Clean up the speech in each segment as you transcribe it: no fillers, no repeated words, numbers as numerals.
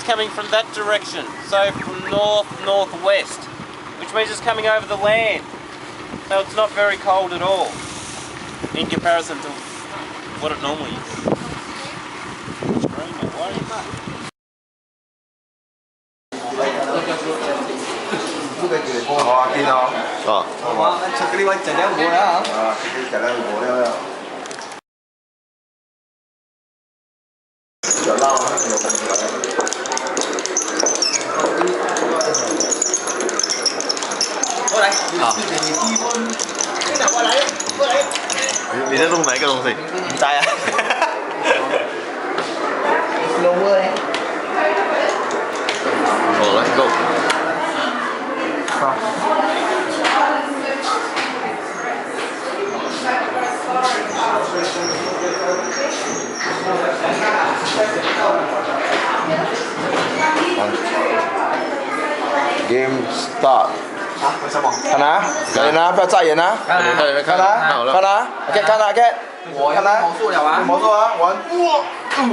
coming from that direction, so from north-northwest, which means it's coming over the land. So it's not very cold at all in comparison to what it normally is.你在弄哪个东西？唔知啊。好，let's go。Game start。看啊，小眼啊，不要眨眼啊！看啊，看啊 ，OK， 看啊 ，OK， 看啊，魔术了啊，魔术啊，玩，哇，哎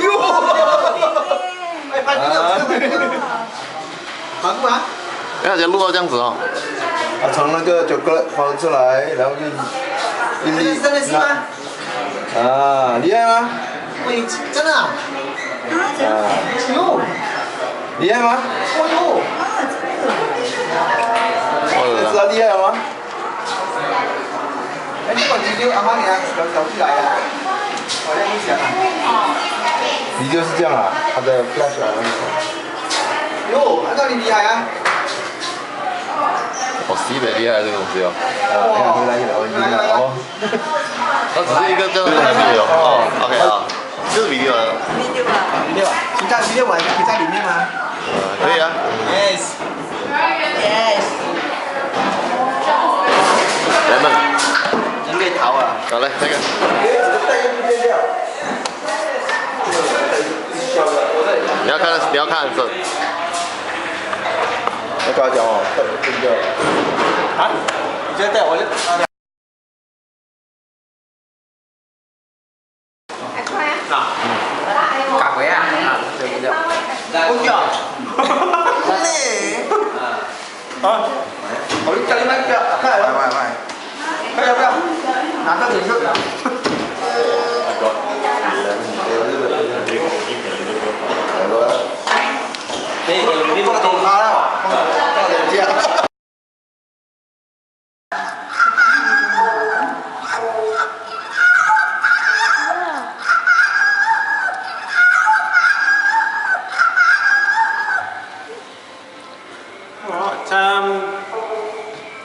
呦，哎，拍这个，反过来，要直接录到这样子哦。从那个9个放出来，然后就，真的是吗？啊，厉害吗？喂，真的啊？哟，厉害吗？哦哟。知道厉害了吗？哎，你把video阿妈给他调出来了，好像不行啊。你就是这样啊，他的 flash 来了。哟，那你厉害啊！好西北厉害这个东西哦。哇，哦，它只是一个这样的还没有哦。OK 啊，就是 video 了。video 啊，现在 video 可以在里面吗？可以啊。Yes。Yes。来嘛，准备逃啊！好嘞，这个。你要看色。我跟他讲哦，这个。啊？你直接带我就。cả quế à? Ôi trời! Thôi, hồi lúc chơi mấy kia, phải phải. Phải không? Nào tao thử chút. Đi con tôm phá đâu? Con tôm chia.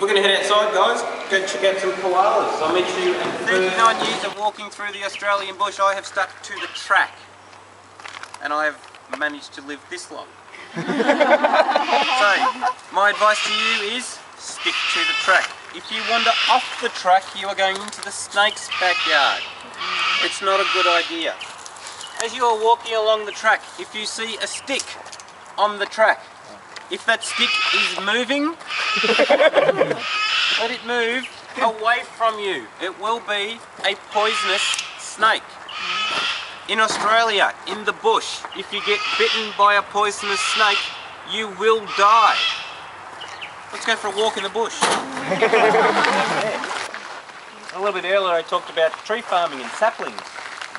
We're going to head outside, guys, go check out some koalas. I'll meet you in 39 years of walking through the Australian bush. I have stuck to the track, and I have managed to live this long. So, my advice to you is stick to the track. If you wander off the track, you are going into the snake's backyard. It's not a good idea. As you are walking along the track, if you see a stick on the track, if that stick is moving, let it move away from you. It will be a poisonous snake. In Australia, in the bush, if you get bitten by a poisonous snake, you will die. Let's go for a walk in the bush. A little bit earlier I talked about tree farming and saplings.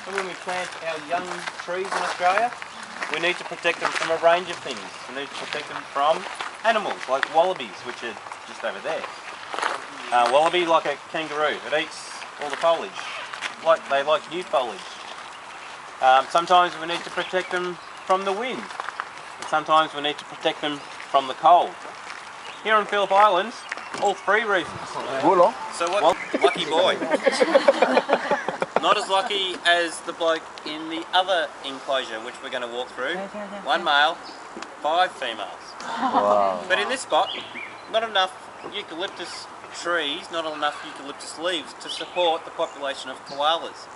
And when we plant our young trees in Australia, we need to protect them from a range of things. We need to protect them from animals like wallabies, which are just over there. Wallaby, like a kangaroo, it eats all the foliage. They like new foliage. Sometimes we need to protect them from the wind. And sometimes we need to protect them from the cold. Here on Phillip Island, all three reasons. So what? Well, lucky boy. Not as lucky as the bloke in the other enclosure, which we're going to walk through. 1 male, 5 females. Wow. But in this spot, not enough eucalyptus trees, not enough eucalyptus leaves to support the population of koalas.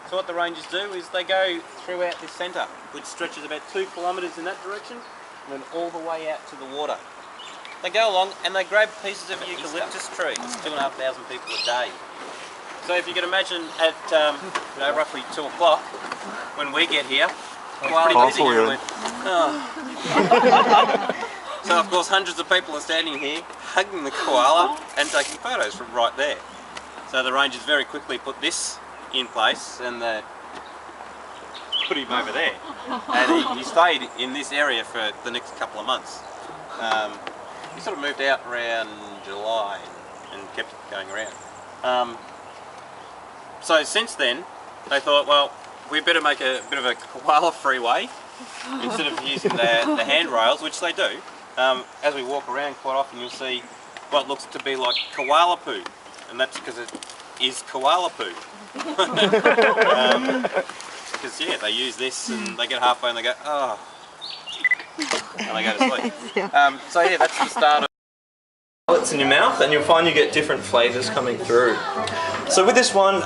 So what the rangers do is they go throughout this centre, which stretches about 2 kilometres in that direction, and then all the way out to the water. They go along and they grab pieces of eucalyptus trees, 2,500 people a day. So if you can imagine at roughly 2 o'clock when we get here, it's pretty busy here. So of course hundreds of people are standing here hugging the koala and taking photos from right there. So the rangers very quickly put this in place and put him over there. And he stayed in this area for the next couple of months. He sort of moved out around July and kept going around. So since then they thought, well, we better make a bit of a koala freeway instead of using the handrails, which they do. As we walk around quite often you'll see what looks to be like koala poo, and that's because it is koala poo. Because yeah, they use this and they get halfway and they go, oh, and they go to sleep. So yeah, that's the start of pellets in your mouth, and you'll find you get different flavours coming through. So with this one,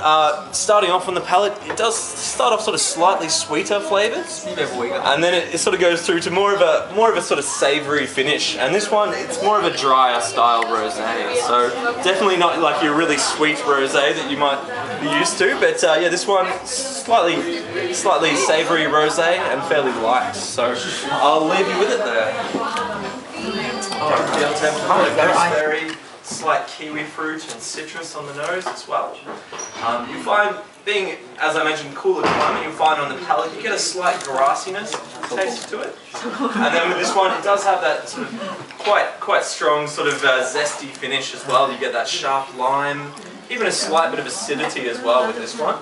starting off on the palate, it does start off sort of slightly sweeter flavours, and then it sort of goes through to more of a sort of savoury finish. And this one, it's more of a drier style rosé, so definitely not like your really sweet rosé that you might be used to. But yeah, this one slightly savoury rosé and fairly light. So I'll leave you with it there. Very slight kiwi fruit and citrus on the nose as well. You find, being, as I mentioned, cooler climate, you find on the palate you get a slight grassiness taste to it. And then with this one, it does have that sort of quite strong sort of zesty finish as well. You get that sharp lime, even a slight bit of acidity as well with this one.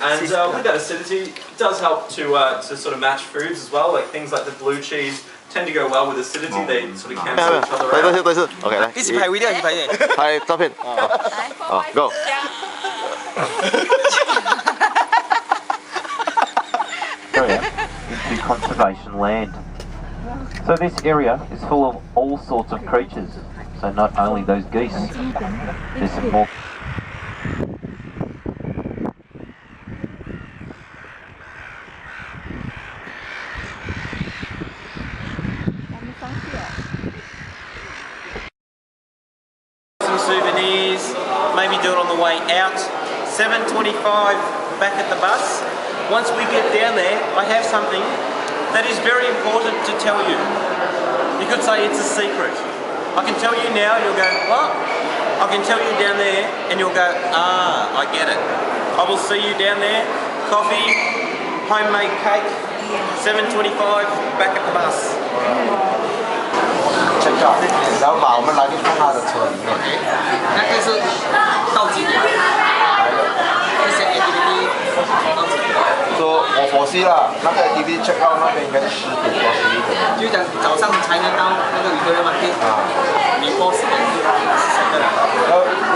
And with that acidity, it does help to sort of match foods as well, like things like the blue cheese. Tend to go well with acidity, they sort of cancel each other out. OK， 来，一起拍 video， 一起拍电影。拍照片。好 ，Go。 area into conservation land. So this area is full of all sorts of creatures. So not only those geese, there's some more. Souvenirs, maybe do it on the way out. 7:25 back at the bus. Once we get down there, I have something that is very important to tell you. You could say it's a secret. I can tell you now and you'll go, what? I can tell you down there and you'll go, ah, I get it. I will see you down there. Coffee, homemade cake, 7:25 back at the bus. 然后把我们来就放他的车里面。那这是到几点？这些 activity 到几点？说我see了，那个 activity check out 那边应该是10点到11点。就讲早上才能到那个Victoria Market。你播10点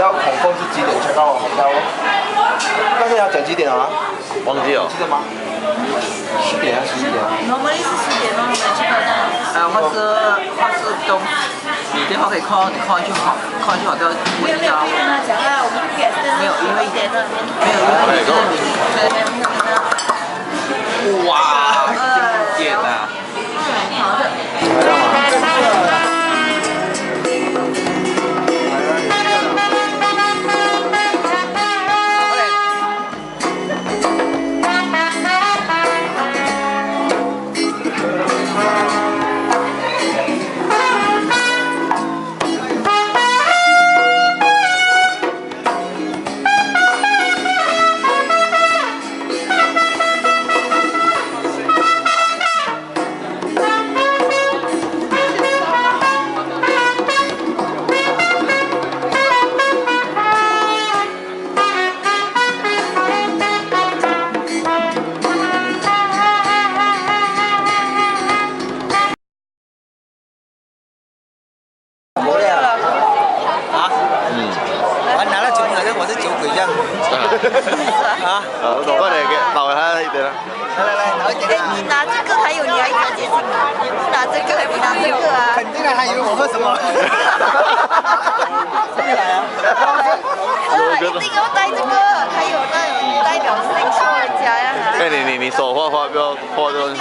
要confirm是几点 check out hotel？那个要讲几点啊？忘记了。记得吗？10点还是11点？Normally 是10点咯，我们 check out 或是中，你电话可以 call 就好，call 就好，都没有跟他讲啊，我们不给没有，因为没有，因为你是哇，经典啊！好的。快点给导他一点了。你拿这个还有你还小姐姐，你不拿这个还不拿这个啊？肯定啊，他以为我喝什么？一定要带这个，还有那种代表性说人家呀。哎，你手画不要画这东西。